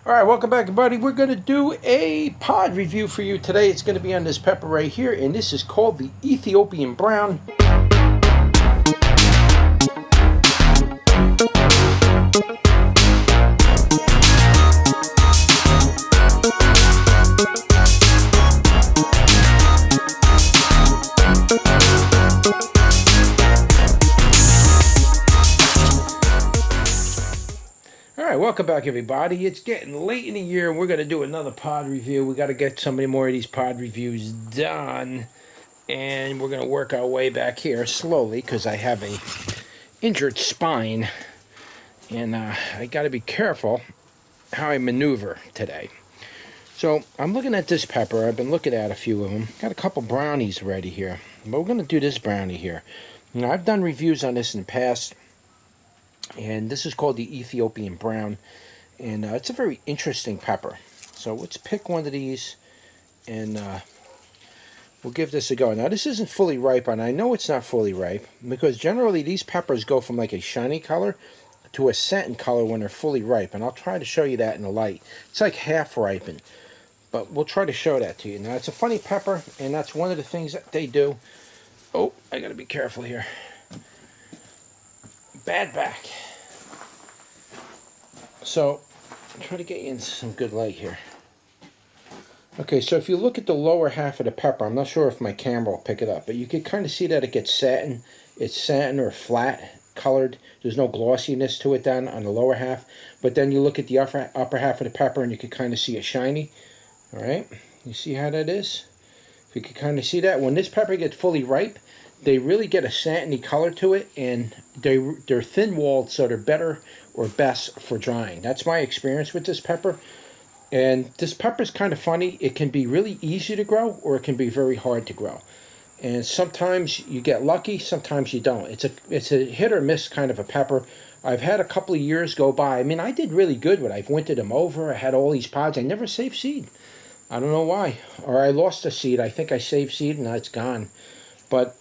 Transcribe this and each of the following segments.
Alright, welcome back everybody. We're going to do a pod review for you today. It's going to be on this pepper right here, and this is called the Ethiopian Brown. Alright, welcome back everybody. It's getting late in the year and we're going to do another pod review. We got to get so many more of these pod reviews done. And we're going to work our way back here slowly because I have a injured spine. And I got to be careful how I maneuver today. So I'm looking at this pepper. I've been looking at a few of them. Got a couple brownies ready here. But we're going to do this brownie here. Now I've done reviews on this in the past. And this is called the Ethiopian Brown, and it's a very interesting pepper. So let's pick one of these, and we'll give this a go. Now this isn't fully ripe, and I know it's not fully ripe, because generally these peppers go from like a shiny color to a satin color when they're fully ripe, and I'll try to show you that in the light. It's like half ripened, but we'll try to show that to you. Now it's a funny pepper, and that's one of the things that they do. Oh, I gotta be careful here. Bad back. So, I'll try to get you in some good light here. Okay, so if you look at the lower half of the pepper, I'm not sure if my camera will pick it up, but you can kind of see that it gets satin. It's satin or flat colored. There's no glossiness to it down on the lower half. But then you look at the upper half of the pepper and you can kind of see it shiny. Alright, you see how that is? If you can kind of see that, when this pepper gets fully ripe, they really get a satiny color to it, and they're thin-walled, so they're better or best for drying. That's my experience with this pepper. And this pepper is kind of funny. It can be really easy to grow, or it can be very hard to grow. And sometimes you get lucky, sometimes you don't. It's a hit or miss kind of a pepper. I've had a couple of years go by. I mean, I did really good with it. I've wintered them over. I had all these pods. I never saved seed. I don't know why. Or I lost a seed. I think I saved seed, and now it's gone. But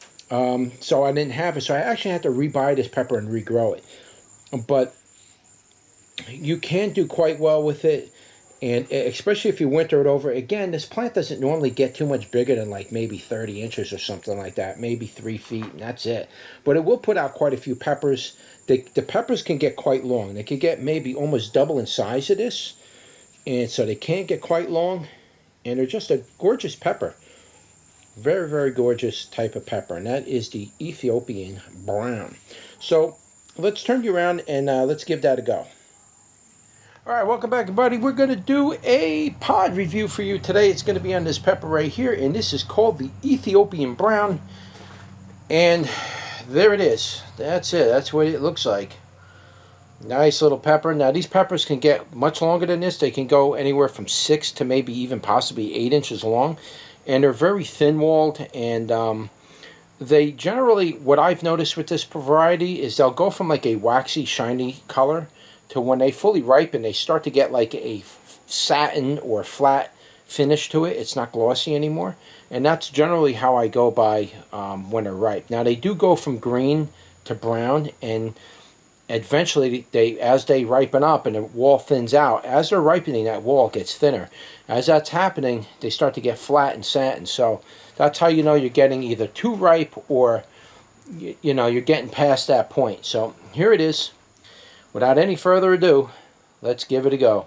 so I didn't have it. So I actually had to rebuy this pepper and regrow it. But you can do quite well with it. And especially if you winter it over. Again, this plant doesn't normally get too much bigger than like maybe 30 inches or something like that. Maybe 3 feet, and that's it. But it will put out quite a few peppers. The peppers can get quite long. They can get maybe almost double in size of this. And so they can get quite long. And they're just a gorgeous pepper. Very, very gorgeous type of pepper, and that is the Ethiopian Brown. So let's turn you around and let's give that a go. All right, welcome back, everybody. We're going to do a pod review for you today. It's going to be on this pepper right here, and this is called the Ethiopian Brown. And there it is. That's it. That's what it looks like. Nice little pepper. Now, these peppers can get much longer than this. They can go anywhere from 6 to maybe even possibly 8 inches long. And they're very thin-walled, and they generally, what I've noticed with this variety is they'll go from like a waxy, shiny color to when they fully ripen, they start to get like a satin or flat finish to it. It's not glossy anymore, and that's generally how I go by when they're ripe. Now, they do go from green to brown, and eventually, as they ripen up and the wall thins out, as they're ripening, that wall gets thinner. As that's happening, they start to get flat and satin. So that's how you know you're getting either too ripe or you know you're getting past that point. So here it is. Without any further ado, let's give it a go.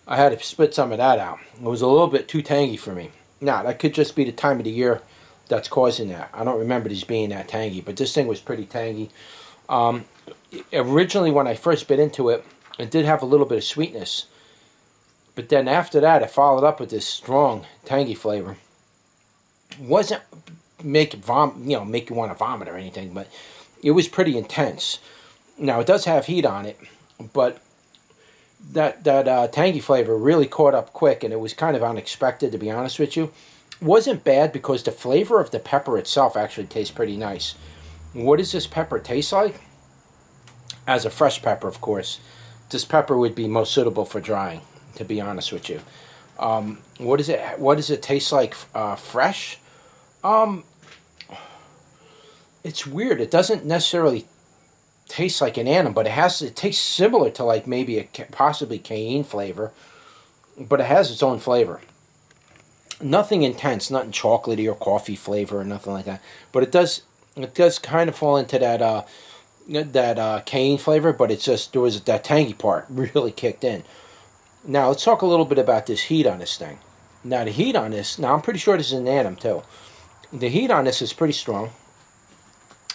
I had to spit some of that out. It was a little bit too tangy for me. Now, that could just be the time of the year that's causing that. I don't remember these being that tangy, but this thing was pretty tangy. Originally, when I first bit into it, it did have a little bit of sweetness. But then after that, it followed up with this strong, tangy flavor. Wasn't make you want to vomit or anything, but it was pretty intense. Now, it does have heat on it, but that tangy flavor really caught up quick, and it was kind of unexpected, to be honest with you. Wasn't bad because the flavor of the pepper itself actually tastes pretty nice. What does this pepper taste like? As a fresh pepper, of course. This pepper would be most suitable for drying, to be honest with you. What does it taste like fresh? It's weird. It doesn't necessarily taste like an annuum, but it tastes similar to like maybe a possibly cayenne flavor, but it has its own flavor. Nothing intense, nothing chocolatey or coffee flavor or nothing like that. But it does kind of fall into that cayenne flavor, but it's just, there was that tangy part really kicked in. Now let's talk a little bit about this heat on this thing. Now the heat on this, now I'm pretty sure this is an annuum too. The heat on this is pretty strong.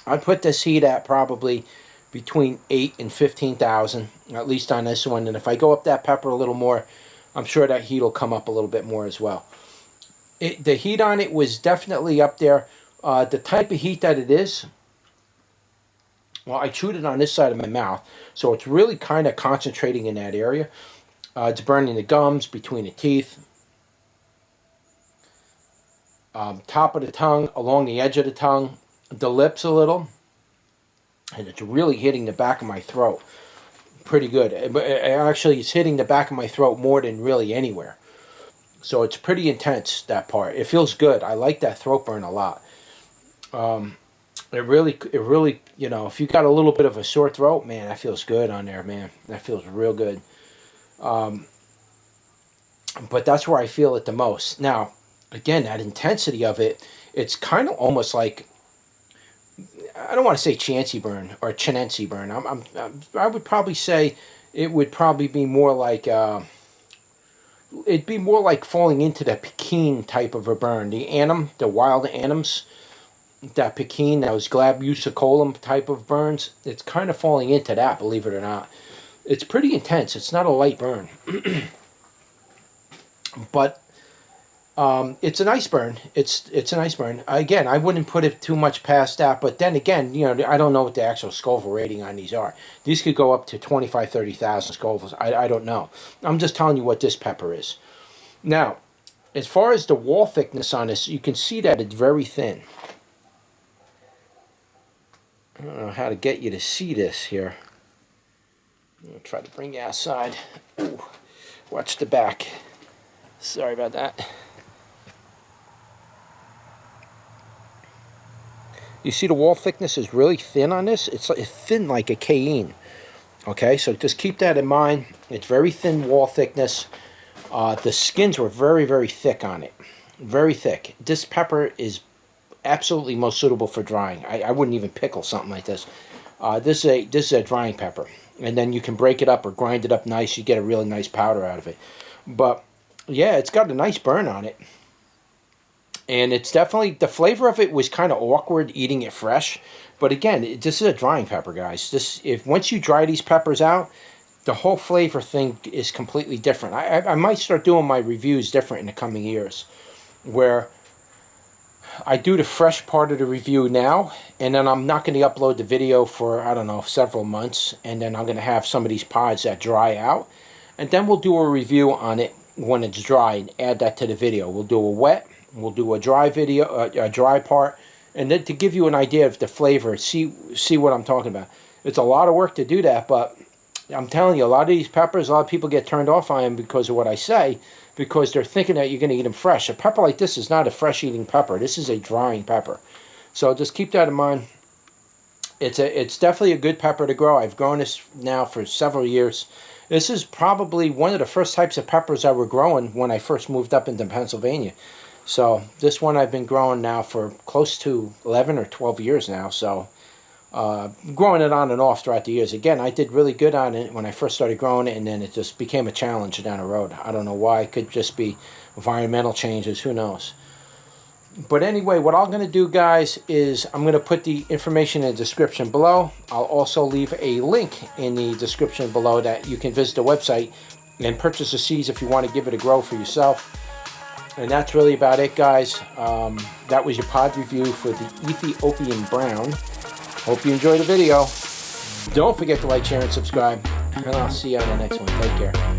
I'd put this heat at probably between 8 and 15,000, at least on this one. And if I go up that pepper a little more, I'm sure that heat will come up a little bit more as well. The heat on it was definitely up there. The type of heat that it is, well, I chewed it on this side of my mouth, so it's really kind of concentrating in that area. It's burning the gums, between the teeth, top of the tongue, along the edge of the tongue, the lips a little, and it's really hitting the back of my throat pretty good. Actually, it's hitting the back of my throat more than really anywhere. So it's pretty intense, that part. It feels good. I like that throat burn a lot. It really, you know, if you got a little bit of a sore throat, man, that feels good on there, man. That feels real good. But that's where I feel it the most. Now, again, that intensity of it, it's kind of almost like, I don't want to say chancy burn or chinensi burn. I would probably say it would probably be more like, it'd be more like falling into the Pekin type of a burn. The annuum, the wild annuums, that Pekin, those glabucicolum type of burns, it's kind of falling into that, believe it or not. It's pretty intense. It's not a light burn. But it's a nice burn. It's a nice burn. Again, I wouldn't put it too much past that, but then again, you know, I don't know what the actual Scoville rating on these are. These could go up to 25, 30,000 Scovilles. I don't know. I'm just telling you what this pepper is. Now, as far as the wall thickness on this, you can see that it's very thin. I don't know how to get you to see this here. I'm going to try to bring you outside. Ooh, watch the back. Sorry about that. You see the wall thickness is really thin on this? It's thin like a cayenne. Okay, so just keep that in mind. It's very thin wall thickness. The skins were very, very thick on it. Very thick. This pepper is absolutely most suitable for drying. I wouldn't even pickle something like this. This is a drying pepper. And then you can break it up or grind it up nice. You get a really nice powder out of it. But yeah, it's got a nice burn on it. And it's definitely, the flavor of it was kind of awkward eating it fresh. But again, this is a drying pepper, guys. Once you dry these peppers out, the whole flavor thing is completely different. I might start doing my reviews different in the coming years, where I do the fresh part of the review now, and then I'm not going to upload the video for, I don't know, several months, and then I'm going to have some of these pods that dry out, and then we'll do a review on it when it's dry and add that to the video. We'll do a wet, we'll do a dry video, a dry part, and then to give you an idea of the flavor, see what I'm talking about. It's a lot of work to do that, but I'm telling you, a lot of these peppers, a lot of people get turned off on them because of what I say, because they're thinking that you're going to eat them fresh. A pepper like this is not a fresh-eating pepper. This is a drying pepper. So just keep that in mind. It's definitely a good pepper to grow. I've grown this now for several years. This is probably one of the first types of peppers I were growing when I first moved up into Pennsylvania. So this one I've been growing now for close to 11 or 12 years now. So growing it on and off throughout the years. Again, I did really good on it when I first started growing it, and then it just became a challenge down the road. I don't know why. It could just be environmental changes. Who knows? But anyway, what I'm going to do, guys, is I'm going to put the information in the description below. I'll also leave a link in the description below that you can visit the website and purchase the seeds if you want to give it a grow for yourself. And that's really about it, guys. That was your pod review for the Ethiopian Brown. Hope you enjoyed the video. Don't forget to like, share, and subscribe. And I'll see you on the next one. Take care.